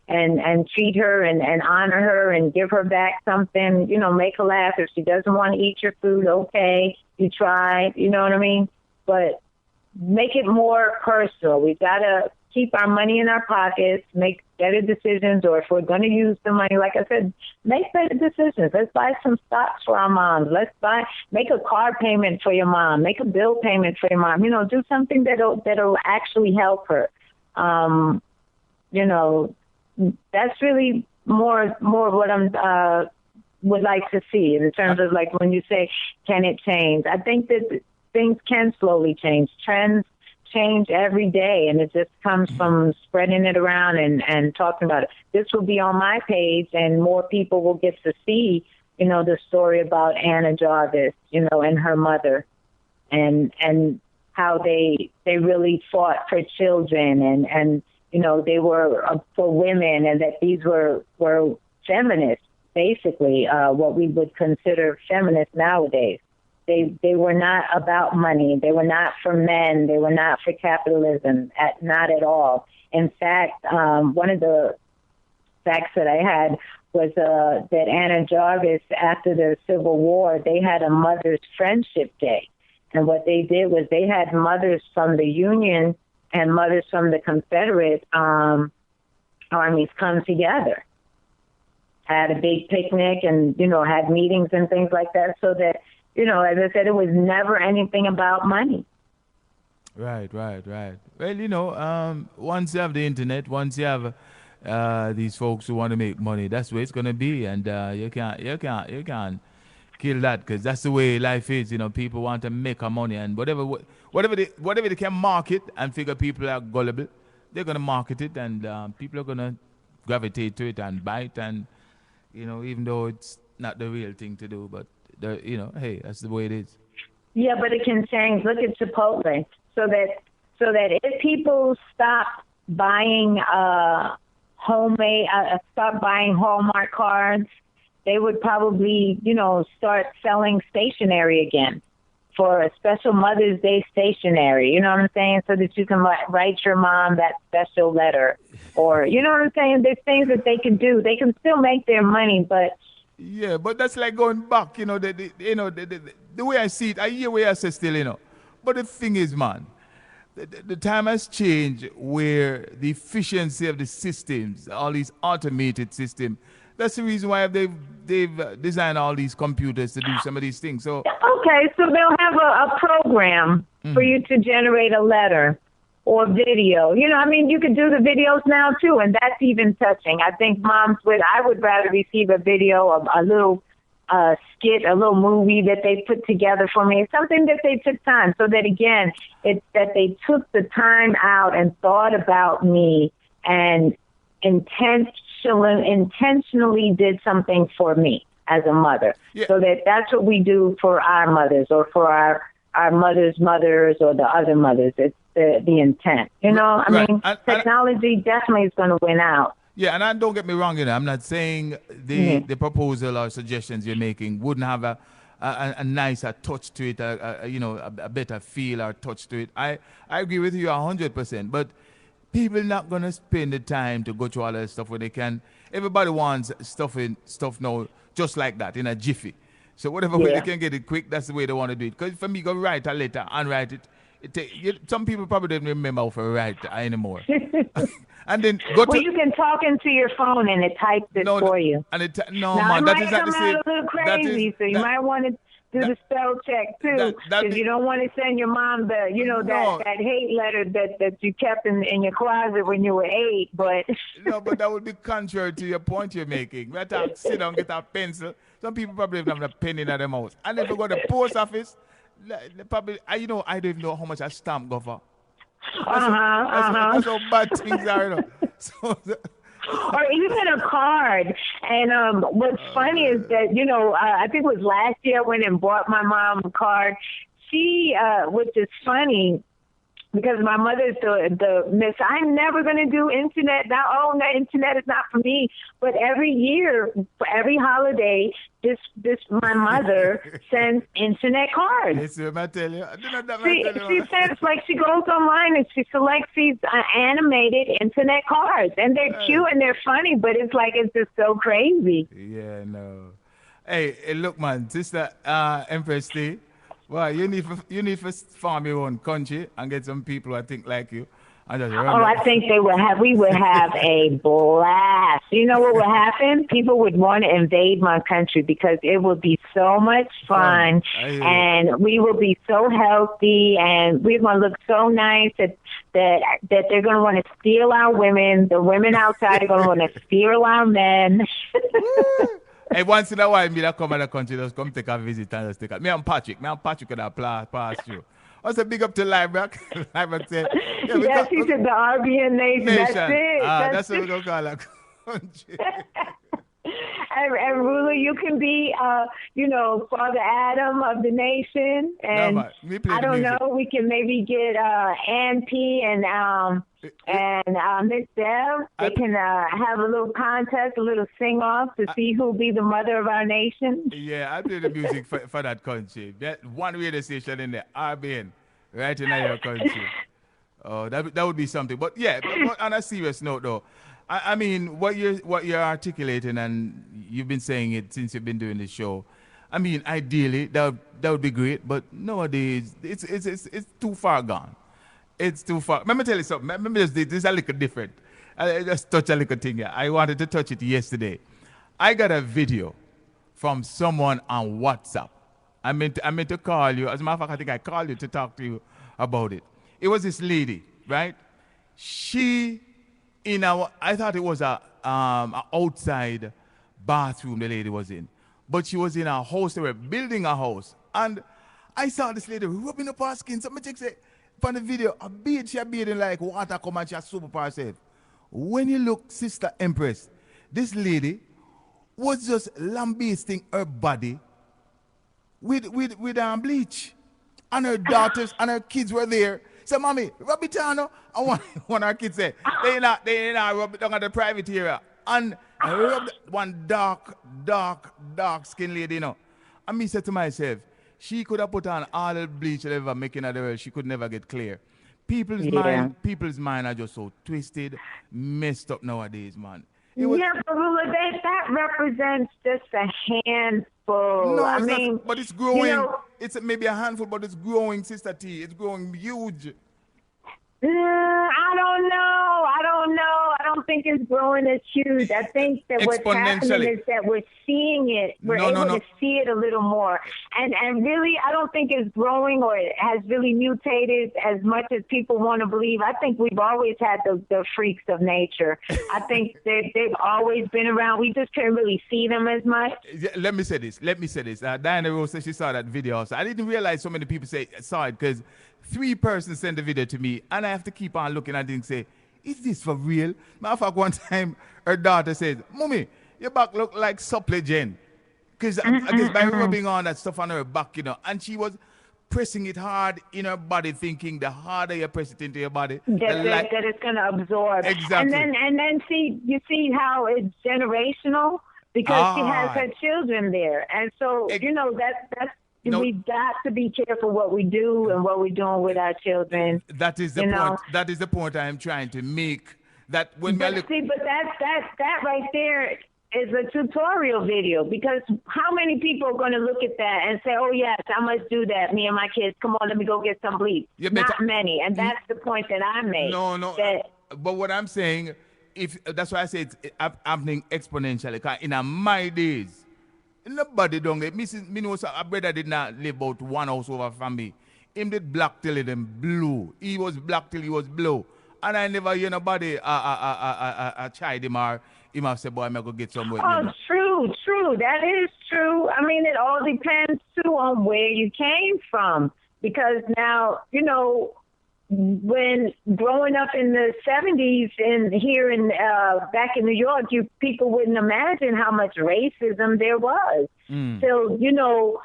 S1: and treat her and honor her and give her back something, make her laugh. If she doesn't want to eat your food, okay, you try, you know what I mean? But make it more personal. We've got to keep our money in our pockets, make better decisions, or if we're going to use the money, like I said, make better decisions. Let's buy some stocks for our moms. Make a car payment for your mom. Make a bill payment for your mom. Do something that'll actually help her. That's really more what I'm would like to see in terms of like when you say, can it change? I think that things can slowly change. Trends change every day, and it just comes from spreading it around and talking about it. This will be on my page, and more people will get to see, the story about Anna Jarvis, and her mother, and how they really fought for children, and they were for women, and that these were feminists, basically, what we would consider feminists nowadays. They were not about money. They were not for men. They were not for capitalism, not at all. In fact, one of the facts that I had was that Anna Jarvis, after the Civil War, they had a Mother's Friendship Day. And what they did was they had mothers from the Union and mothers from the Confederate armies come together, had a big picnic and, had meetings and things like that, so that, as I said, it was never anything about money.
S2: Right. Well, once you have the internet, once you have these folks who want to make money, that's where it's gonna be, and you can't kill that, because that's the way life is. People want to make money, and whatever they can market and figure people are gullible, they're gonna market it, and people are gonna gravitate to it and buy it, and even though it's not the real thing to do, but hey, that's the way it is.
S1: Yeah, but it can change. Look at Chipotle. So that if people stop buying stop buying Hallmark cards, they would probably, start selling stationery again. for a special Mother's Day stationery, you know what I'm saying? So that you can write your mom that special letter. Or, you know what I'm saying? There's things that they can do. They can still make their money, but...
S2: Yeah, but that's like going back, you know, the way I see it, I hear what I say still, you know. But the thing is, man, the time has changed where the efficiency of the systems, all these automated systems, that's the reason why they've designed all these computers to do some of these things. So
S1: okay, so they'll have a program for you to generate a letter or video. You know, I mean, you can do the videos now too, and that's even touching. I think moms I would rather receive a video of a little skit, a little movie that they put together for me, something that they took time, so that again, it's that they took the time out and thought about me and intentionally did something for me as a mother.
S2: Yeah.
S1: So that's what we do for our mothers or for our mothers' mothers or the other mothers. It's the intent. You know, I mean, technology definitely is going to win out.
S2: Yeah, and don't get me wrong, you know, I'm not saying the proposal or suggestions you're making wouldn't have a nicer touch to it, you know, a better feel or touch to it. I agree with you 100%, but people not going to spend the time to go through all that stuff where they can. Everybody wants stuff now just like that in a jiffy. So whatever way they can get it quick, that's the way they want to do it. Because for me, go write a letter and write it. Some people probably don't remember how to write anymore. And then go to...
S1: Well, you can talk into your phone and it types it for you.
S2: And
S1: now,
S2: man, that is not the
S1: It might come
S2: same.
S1: out a little crazy, so you might want to do the spell check too, because you don't want to send your mom that hate letter that you kept in your closet when you were 8. But
S2: no, but that would be contrary to your point you're making. We have to sit down, get a pencil. Some people probably don't have a pen in their mouth, and if you go to the post office, probably I don't even know how much a stamp go for. That's how bad things are, you know. So,
S1: or even a card. And what's funny is that, you know, I think it was last year I went and bought my mom a card. She, which is funny, because my mother's the miss, I'm never going to do internet. Now, the internet is not for me. But every year, for every holiday, my mother sends internet cards.
S2: Listen, I tell you.
S1: She says, like, she goes online and she selects these animated internet cards. And they're cute and they're funny, but it's like, it's just so crazy.
S2: Yeah, no. Hey, look, man, sister EmpressTee. Well, you need to farm your own country and get some people who think like you.
S1: I think we would have a blast. You know what would happen? People would want to invade my country because it would be so much fun and we will be so healthy and we're going to look so nice that they're going to want to steal our women. The women outside are going to want to steal our men.
S2: Hey, once in a while, me that come to the country, just come take a visit and just take a... Me and Patrick could have passed you. I said, big up to Liveback. Liveback said...
S1: Yeah, he said the RBN Nation. That's it.
S2: That's what we're going to call a country.
S1: And Ruler, you can be, Father Adam of the nation. And I don't know, we can maybe get Ann P. and Miss Deb. They can have a little contest, a little sing-off to see who'll be the mother of our nation.
S2: Yeah, I play the music for that country. That one radio station in there, RBN, right in your country. Oh, that would be something. But yeah, but on a serious note, though, I mean, what you're articulating, and you've been saying it since you've been doing the show. I mean, ideally, that would be great, but nowadays it's too far gone. It's too far. Let me tell you something. Let me just, this is a little different. I just touch a little thing here. I wanted to touch it yesterday. I got a video from someone on WhatsApp. I meant to call you. As a matter of fact, I think I called you to talk to you about it. It was this lady, right? I thought it was a outside bathroom the lady was in. But she was in a house. They were building a house. And I saw this lady rubbing up her skin. Somebody say, from the video, she bathing like water come and she soap up herself. When you look, Sister Empress, this lady was just lambasting her body with bleach. And her daughters and her kids were there. So, Mommy, rub it on. And one of our kids said, they not rub it down at the private area. And I rubbed one dark skin lady, you know. And me said to myself, She could have put on all the bleach ever making of the world. She could never get clear. People's
S1: Yeah.
S2: people's mind are just so twisted, messed up nowadays, man.
S1: Yeah, but Rula, that represents just a handful.
S2: No,
S1: I
S2: it's
S1: mean,
S2: not, but it's growing.
S1: you know,
S2: It's maybe a handful, but it's growing, Sister T. It's growing huge.
S1: I don't know. I don't think it's growing as huge. I think that what's happening is that we're seeing it. We're able to see it a little more. And really, I don't think it's growing or it has really mutated as much as people want to believe. I think we've always had the freaks of nature. I think they've always been around. We just couldn't really see them as much.
S2: Let me say this. Diana Rose said she saw that video. So I didn't realize so many people saw it because 3 persons sent the video to me, and I have to keep on looking at it and say, is this for real? Matter of fact, one time her daughter said, Mommy, your back look like supplicant. Because I guess by rubbing on that stuff on her back, you know, and she was pressing it hard in her body, thinking the harder you press it into your body,
S1: that it's going to absorb.
S2: Exactly.
S1: And then you see how it's generational because she has her children there. And so, you know, that's we've got to be careful what we do and what we're doing with our children.
S2: That is the point. That is the point I am trying to make. That when
S1: but that right there is a tutorial video, because how many people are going to look at that and say, oh yes, I must do that, me and my kids, come on, let me go get some bleach. Not many. And that's the point that I made.
S2: No. But what I'm saying, that's why I say it's happening exponentially. Because in my days, nobody don't get me know a brother did not live about one house over from me. Him did black till him blue. He was black till he was blue. And I never hear nobody chide him or him have said, boy, I'm going to get somewhere.
S1: Oh, true. That is true. I mean, it all depends, too, on where you came from. Because now, you know, when growing up in the 70s and here in back in New York, people wouldn't imagine how much racism there was. So, you know,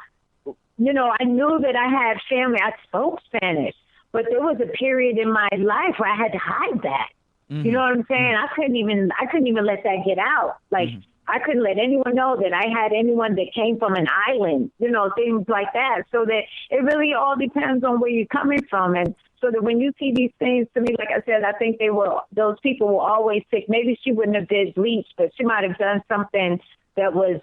S1: I knew that I had family. I spoke Spanish, but there was a period in my life where I had to hide that. You know what I'm saying? I couldn't even let that get out. Like, I couldn't let anyone know that I had anyone that came from an island, you know, things like that. So that it really all depends on where you're coming from. And so that when you see these things, to me, like I said, I think those people were always sick. Maybe she wouldn't have did bleach, but she might have done something that was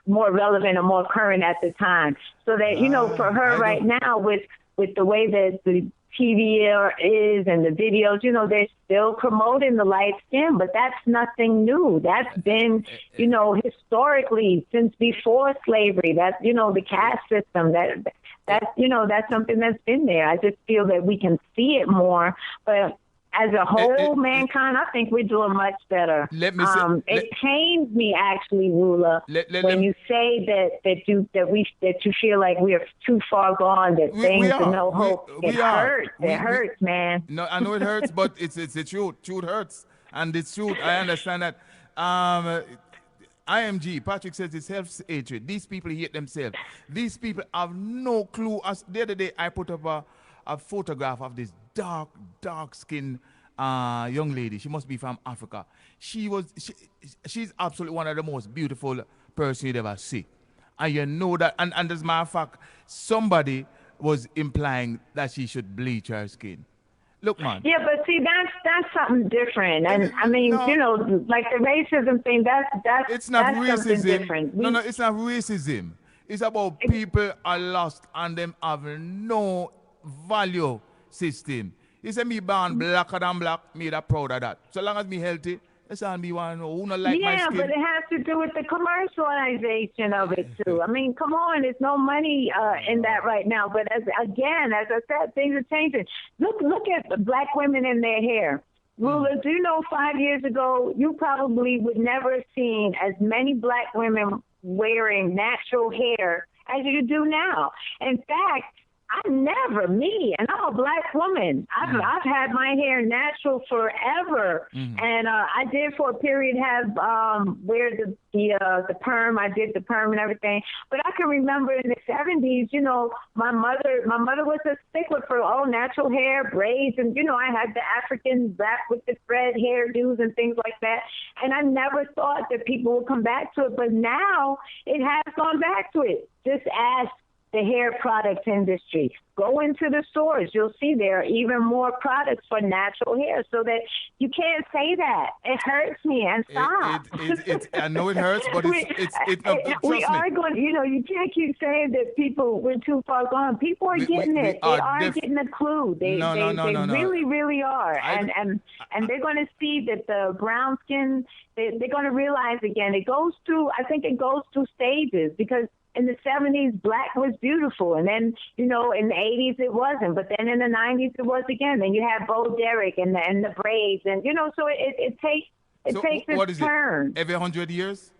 S1: more relevant or more current at the time. So that, you know, for her right now with the way that the TV is and the videos, you know, they're still promoting the light skin, but that's nothing new. That's been, you know, historically since before slavery. That's, you know, the caste system. That's, you know, that's something that's been there. I just feel that we can see it more, but as a whole, mankind, I think we're doing much better. It pains me actually, Rula, when you say that you feel like we are too far gone, that things are no hope. It hurts, man.
S2: No, I know it hurts, but it's the truth. Truth hurts, and it's truth. I understand that. IMG, Patrick says it's self-hatred. These people hate themselves. These people have no clue. The other day, I put up a photograph of this dark skinned young lady. She must be from Africa. She's absolutely one of the most beautiful person you'd ever see. And you know that, and as a matter of fact, somebody was implying that she should bleach her skin. Look, man.
S1: Yeah, but see, that's something different. And I mean, you know, like the racism thing,
S2: it's not
S1: that's
S2: racism.
S1: Something different.
S2: No, it's not racism. It's about people are lost and them have no value system. You say me born blacker than black, me that proud of that. So long as me healthy, that's all me want to know. Who not like my skin?
S1: Yeah, but it has to do with the commercialization of it too. I mean, come on, there's no money in that right now. But as I said, things are changing. Look at black women in their hair. Rula, do you know 5 years ago, you probably would never have seen as many black women wearing natural hair as you do now. In fact, I'm a black woman. I've had my hair natural forever, and I did for a period have wear the perm. I did the perm and everything. But I can remember in the 70s, you know, my mother was a stickler for natural hair, braids, and you know, I had the African wrap with the thread hairdos and things like that. And I never thought that people would come back to it, but now it has gone back to it. Just ask the hair products industry. Go into the stores. You'll see there are even more products for natural hair, so that you can't say that. It hurts me, and stop.
S2: I know it hurts, but
S1: we
S2: trust me.
S1: are going, you can't keep saying that we're too far gone. People are getting it. They are getting a clue. They really, really are. And they're going to see that the brown skin, they're going to realize again, I think it goes through stages, because in the 70s, black was beautiful. And then, in the 80s, it wasn't. But then in the 90s, it was again. Then you have Bo Derek and the braids. And, so it takes its turn.
S2: Every 100 years?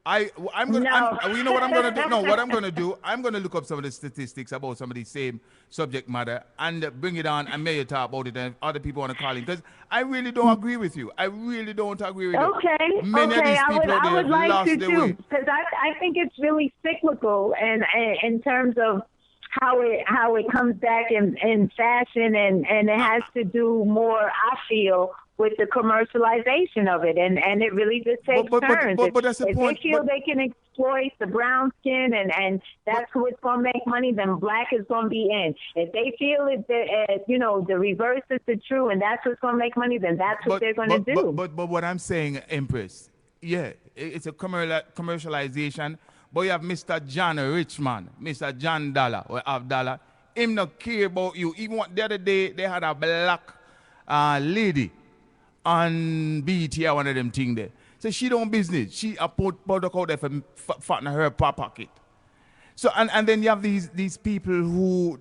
S2: You know what I'm going to do? No, what I'm going to do, I'm going to look up some of the statistics about some of the same subject matter and bring it on and maybe talk about it, and other people want to call in, because I really don't agree with you. I really don't agree with you.
S1: Okay.
S2: Many of these people
S1: I would like to too,
S2: because
S1: I think it's really cyclical, and in terms of how it comes back in fashion, and it has to do more, I feel, with the commercialization of it, and it really just takes turns.
S2: But that's the point.
S1: They feel they can exploit the brown skin, and that's what's going to make money, then black is going to be in. If they feel the reverse is the true, and that's what's going to make money, then that's what they're going to do.
S2: But what I'm saying, Empress, it's a commercialization, but you have Mr. John Richman, Mr. John Dollar, or Half Dollar. Him not care about you. Even the other day, they had a black lady on BT, one of them thing there. So she don't business. She put product out there for fatten her pocket. So and then you have these people who,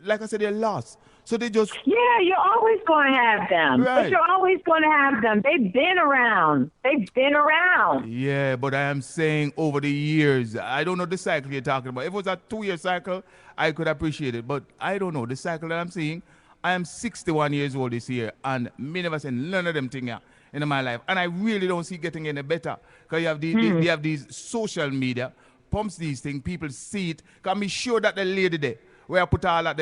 S2: like I said, they're lost. So they just...
S1: Yeah, you're always going to have them.
S2: Right.
S1: But you're always going to have them. They've been around.
S2: Yeah, but I am saying over the years, I don't know the cycle you're talking about. If it was a 2-year cycle, I could appreciate it. But I don't know. The cycle that I'm seeing, I am 61 years old this year, and me never seen none of them things in my life. And I really don't see getting any better. Because you have they have these social media, pumps these things, people see it. Can be sure that the lady there, where I put all of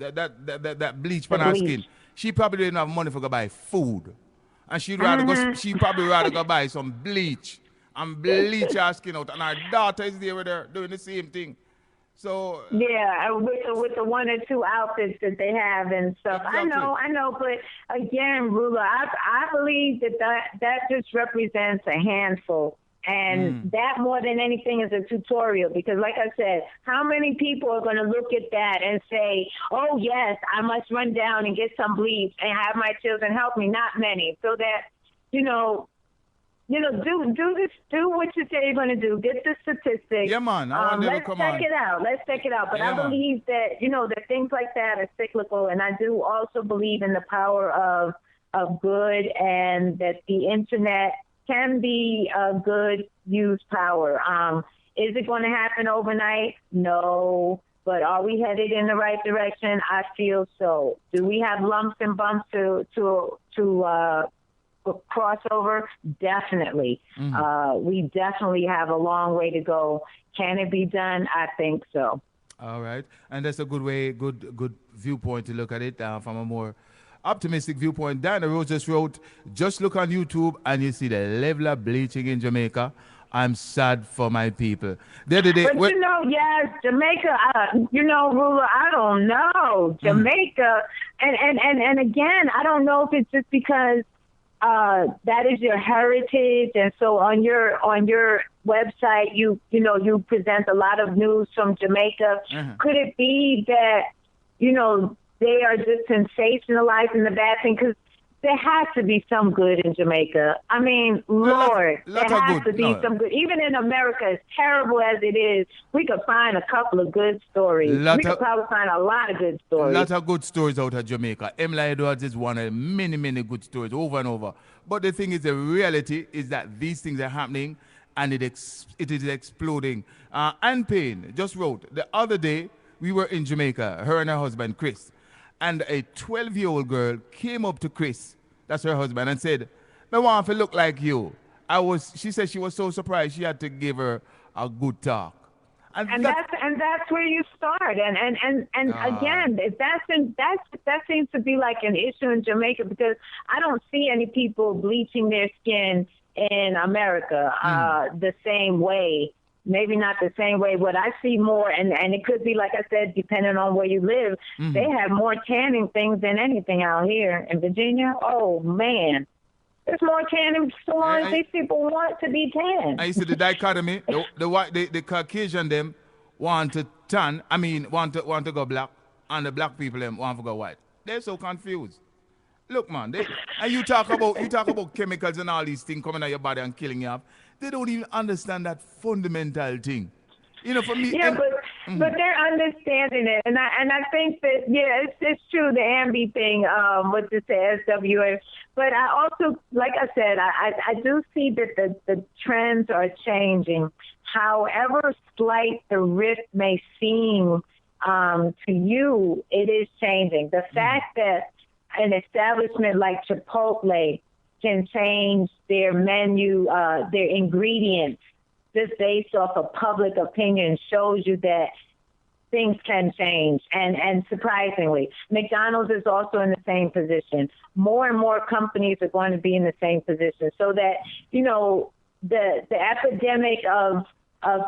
S2: that bleach on her skin, she probably didn't have money for go buy food. And she'd rather she probably rather go buy some bleach and bleach her skin out. And her daughter is there with her doing the same thing. So
S1: yeah, with the 1 or 2 outfits that they have and stuff. Exactly. I know, but again, Ruler, I believe that just represents a handful, and that more than anything is a tutorial, because like I said, how many people are going to look at that and say, oh yes, I must run down and get some bleach and have my children help me? Not many. So that, do what you say you're going to do. Get the statistics.
S2: Yeah, man.
S1: Let's check it out. But I believe that, that things like that are cyclical. And I do also believe in the power of good, and that the internet can be a good use power. Is it going to happen overnight? No. But are we headed in the right direction? I feel so. Do we have lumps and bumps to crossover? Definitely. We definitely have a long way to go. Can it be done? I think so.
S2: All right. And that's a good viewpoint to look at it from a more optimistic viewpoint. Diana Rose just wrote, just look on YouTube and you see the level of bleaching in Jamaica. I'm sad for my people. The other day,
S1: yes, Jamaica, Ruler, I don't know. Jamaica, and again, I don't know if it's just because that is your heritage, and so on your website you present a lot of news from Jamaica. Could it be that they are just sensationalizing the bad thing? Because there has to be some good in Jamaica. I mean, Lord, there has to be some good. Even in America, as terrible as it is, we could find a couple of good stories. We could probably find a lot of good stories.
S2: A lot of good stories out of Jamaica. Emily Edwards is one of many, many good stories over and over. But the thing is, the reality is that these things are happening, and it is exploding. Ann Payne just wrote, the other day, we were in Jamaica, her and her husband, Chris. And a 12-year-old girl came up to Chris, that's her husband, and said, I want to look like you. She said she was so surprised she had to give her a good talk. And
S1: that's where you start. And again, that seems to be like an issue in Jamaica, because I don't see any people bleaching their skin in America the same way. maybe not the same way. What I see more, and it could be, like I said, depending on where you live, they have more tanning things than anything out here in Virginia. Oh, man. There's more tanning salons. These people want to be tanned.
S2: I see the dichotomy. The Caucasian them want to tan. I mean, want to go black, and the black people them want to go white. They're so confused. Look, man, and you talk about chemicals and all these things coming out your body and killing you off. They don't even understand that fundamental thing. You know, for me.
S1: Yeah, but they're understanding it, and I think that it's true, the Ambi thing, with the SWA. But I also, like I said, I do see that the trends are changing. However slight the rift may seem to you, it is changing. The fact that an establishment like Chipotle can change their menu, their ingredients, just based off of public opinion, shows you that things can change. And surprisingly, McDonald's is also in the same position. More and more companies are going to be in the same position, so that, you know, the epidemic of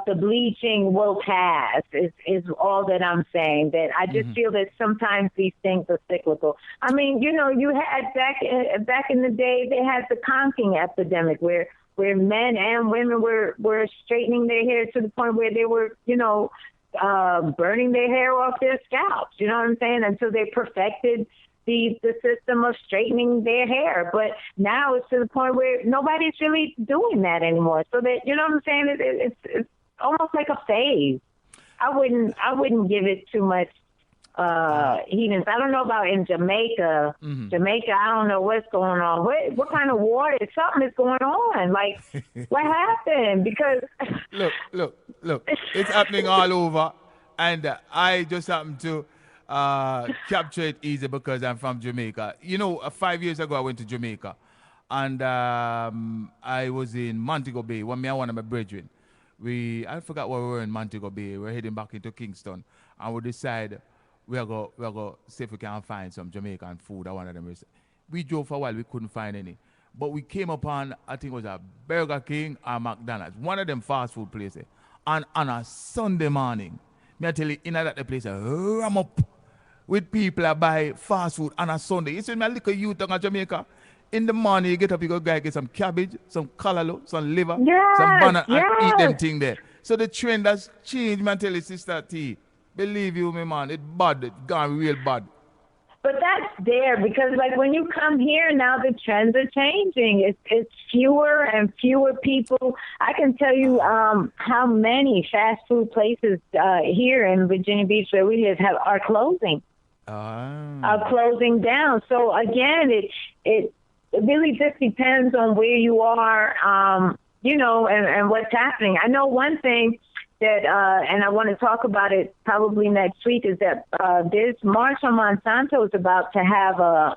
S1: the bleaching will pass is all that I'm saying. That I just feel that sometimes these things are cyclical. I mean, you know, you had back in the day, they had the conking epidemic where men and women were straightening their hair to the point where they were, you know, burning their hair off their scalps. You know what I'm saying? Until they perfected the system of straightening their hair. But now it's to the point where nobody's really doing that anymore. So that, you know what I'm saying? It's almost like a phase. I wouldn't give it too much heathens. I don't know about in Jamaica. Jamaica, I don't know what's going on. What kind of water? Something is going on. Like, what happened? Because
S2: look, it's happening all over, and I just happen to capture it easy because I'm from Jamaica. You know, 5 years ago I went to Jamaica, and I was in Montego Bay. One of my brethren. I forgot where we were in Montego Bay. We're heading back into Kingston, and we decide we're go see if we can find some Jamaican food. One of them. We drove for a while, we couldn't find any. But we came upon, I think it was a Burger King or McDonald's, one of them fast food places. And on a Sunday morning, I tell you, in that place, ram up with people that buy fast food on a Sunday. You see me a little youth in Jamaica. In the morning, you get up, you go get some cabbage, some callaloo, some liver, some banana, and eat them thing there. So the trend has changed, man. Tell you, Sister T. Believe you me, man. It's bad. It's gone real bad.
S1: But that's there because, like, when you come here now, the trends are changing. It's fewer and fewer people. I can tell you how many fast food places here in Virginia Beach where we live are closing. Are closing down. So again, it really just depends on where you are, you know, and what's happening. I know one thing that, and I want to talk about it probably next week, is that this March on Monsanto is about to have a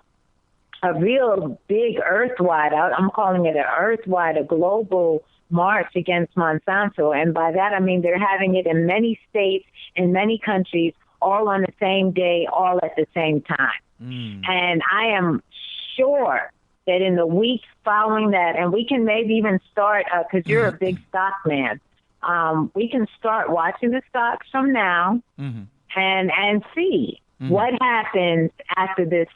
S1: real big earthwide, I'm calling it a global march against Monsanto. And by that, I mean they're having it in many states, in many countries, all on the same day, all at the same time. And I am sure that in the weeks following that, and we can maybe even start, because you're a big stock man, we can start watching the stocks from now and see what happens after this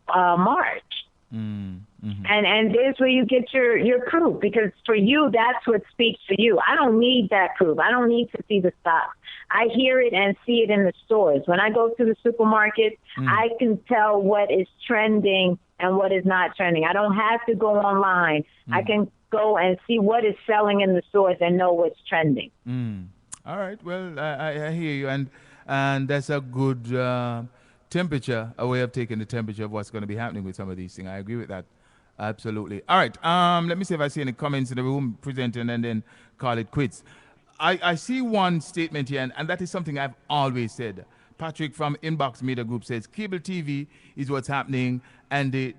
S1: March. And there's where you get your proof, because for you, that's what speaks for you. I don't need that proof. I don't need to see the stocks. I hear it and see it in the stores. When I go to the supermarket, I can tell what is trending and what is not trending. I don't have to go online. I can go and see what is selling in the stores and know what's trending.
S2: All right. Well, I hear you. And that's a good temperature, a way of taking the temperature of what's going to be happening with some of these things. I agree with that. Absolutely. All right. Let me see if I see any comments in the room presenting and then call it quits. I see one statement here, and that is something I've always said. Patrick from Inbox Media Group says cable TV is what's happening, and the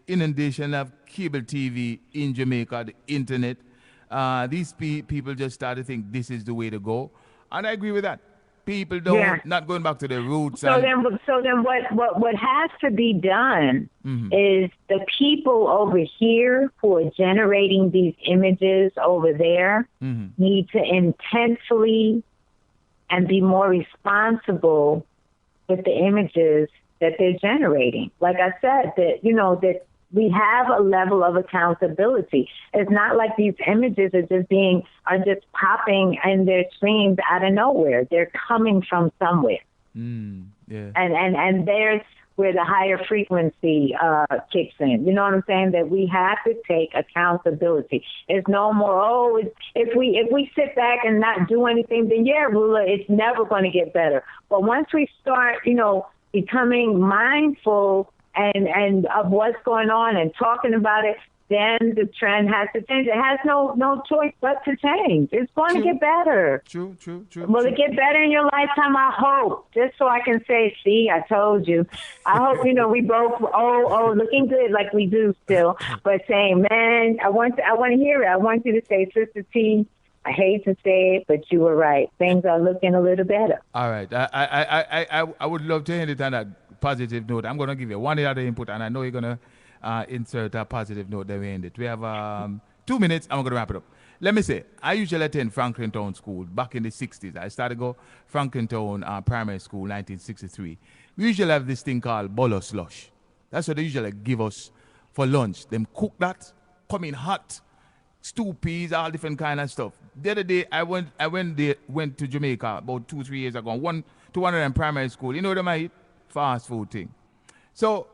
S2: inundation of cable TV in Jamaica, the internet, these people just start to think this is the way to go. And I agree with that. people don't not going back to their roots.
S1: So then what has to be done is the people over here who are generating these images over there need to intensely and be more responsible with the images that they're generating. Like I said, that we have a level of accountability. It's not like these images are just popping in their screens out of nowhere. They're coming from somewhere.
S2: Yeah.
S1: And there's where the higher frequency kicks in. You know what I'm saying? That we have to take accountability. It's no more, if we sit back and not do anything, then ruler, it's never going to get better. But once we start, becoming mindful and of what's going on and talking about it, then the trend has to change. It has no choice but to change. It's going to get better.
S2: True.
S1: Will it get better in your lifetime? I hope. Just so I can say, see, I told you. I hope, we both, looking good like we do still. But saying, man, I want to hear it. I want you to say, Sister T, I hate to say it, but you were right. Things are looking a little better.
S2: All right. I would love to end it on a positive note. I'm going to give you one other input, and I know you're going to insert a positive note that we end it. We have 2 minutes, and we're going to wrap it up. Let me say, I usually attend Franklintown School back in the 60s. I started to go Franklintown Primary School, 1963. We usually have this thing called bolo slush. That's what they usually give us for lunch. Them cook that, come in hot, stew peas, all different kind of stuff. The other day, I went to Jamaica about 2-3 years ago. One to one of them primary school. You know what I eat? Fast food thing. So,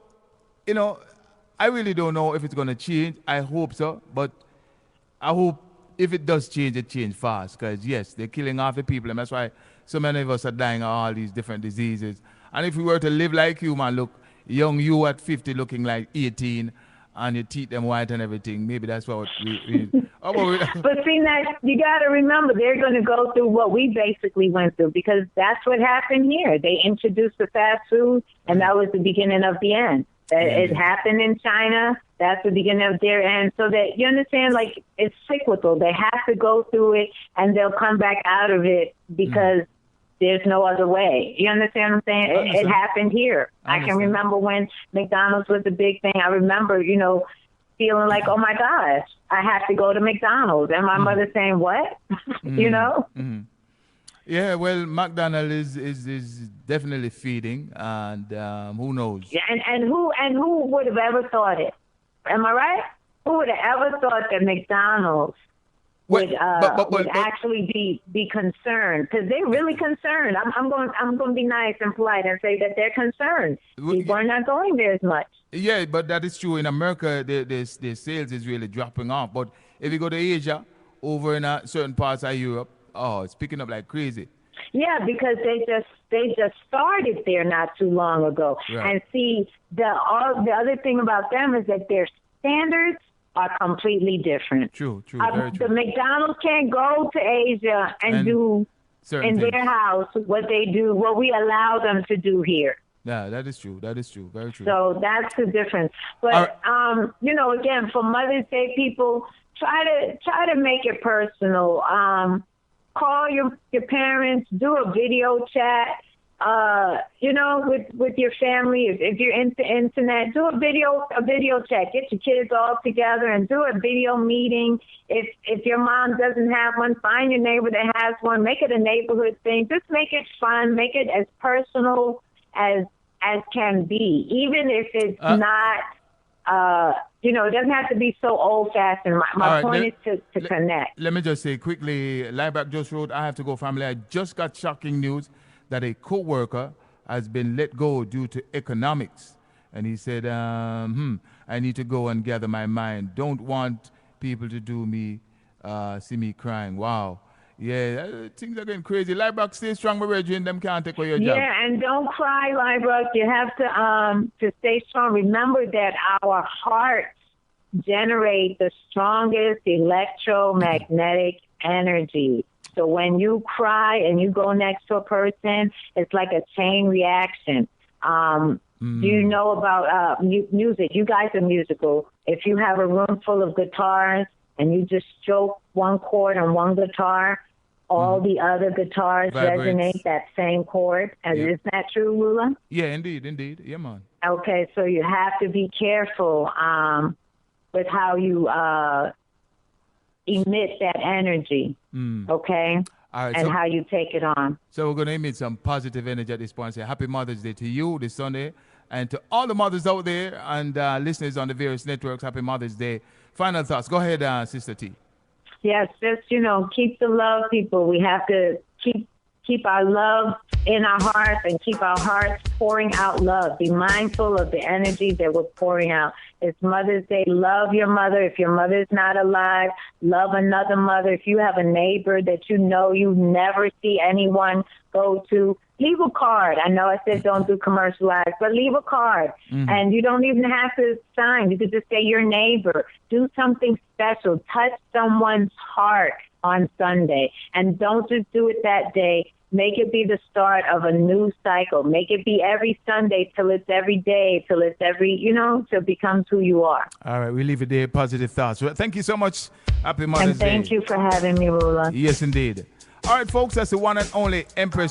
S2: I really don't know if it's going to change. I hope so. But I hope if it does change, it change fast. Because, yes, they're killing half the people. And that's why so many of us are dying of all these different diseases. And if we were to live like you, man, look, young you at 50 looking like 18, and your teeth them white and everything, maybe that's what we
S1: But see, now, you got to remember, they're going to go through what we basically went through, because that's what happened here. They introduced the fast food, and that was the beginning of the end. It happened in China. That's the beginning of their end. So that, you understand, like, it's cyclical. They have to go through it, and they'll come back out of it because there's no other way. You understand what I'm saying? It happened here. I can remember when McDonald's was a big thing. I remember, feeling like, oh, my gosh, I have to go to McDonald's. And my mother saying, what?
S2: Yeah, well, McDonald's is definitely feeding, and who knows?
S1: Yeah, and who would have ever thought it? Am I right? Who would have ever thought that McDonald's would actually be concerned? Because they're really concerned. I'm going to be nice and polite and say that they're concerned. People are not going there as much.
S2: Yeah, but that is true. In America, their sales is really dropping off. But if you go to Asia, over in certain parts of Europe, it's picking up like crazy.
S1: Yeah, because they just started there not too long ago. Right. And see, the other thing about them is that their standards are completely different.
S2: True, very true.
S1: The McDonald's can't go to Asia and do in their house what we allow them to do here.
S2: Yeah, that is true. Very true.
S1: So that's the difference. But again, for Mother's Day, people try to make it personal. Call your parents, do a video chat. With your family. If you're into internet, do a video chat. Get your kids all together and do a video meeting. If your mom doesn't have one, find your neighbor that has one. Make it a neighborhood thing. Just make it fun. Make it as personal as can be. Even if it's not, it doesn't have to be so old-fashioned. My point is to connect.
S2: Let me just say quickly, Lieberg just wrote, I have to go, family. I just got shocking news that a co-worker has been let go due to economics. And he said, I need to go and gather my mind. Don't want people to see me crying. Wow. Yeah, things are getting crazy. Lieberg, stay strong, my regime. Them can't take away your job.
S1: Yeah, and don't cry, Lieberg. You have to stay strong. Remember that our hearts generate the strongest electromagnetic energy. So when you cry and you go next to a person, it's like a chain reaction. You know about music. You guys are musical. If you have a room full of guitars and you just stroke one chord on one guitar, all the other guitars
S2: Vibrates.
S1: resonate that same chord. And
S2: Yep.
S1: isn't that true, Rula?
S2: Yeah, indeed. Yeah, man.
S1: Okay, so you have to be careful with how you emit that energy, okay?
S2: All right,
S1: And
S2: so,
S1: how you take it on.
S2: so we're going to emit some positive energy at this point. Say Happy Mother's Day to you this Sunday, and to all the mothers out there and listeners on the various networks. Happy Mother's Day. Final thoughts. Go ahead, Sister T.
S1: Yes, just, keep the love, people. We have to keep our love in our hearts and keep our hearts pouring out love. Be mindful of the energy that we're pouring out. It's Mother's Day. Love your mother. If your mother's not alive, love another mother. If you have a neighbor that you never see anyone go to, leave a card. I know I said don't do commercialized, but leave a card. And you don't even have to sign. You could just say your neighbor. Do something special. Touch someone's heart on Sunday. And don't just do it that day. Make it be the start of a new cycle. Make it be every Sunday till it's every day, till it's every, till it becomes who you are.
S2: All right, we leave it there. Positive thoughts. Well, thank you so much. Happy Mother's
S1: And thank
S2: Day.
S1: you for having me, Rula.
S2: Yes, indeed. All right, folks, that's the one and only Empress.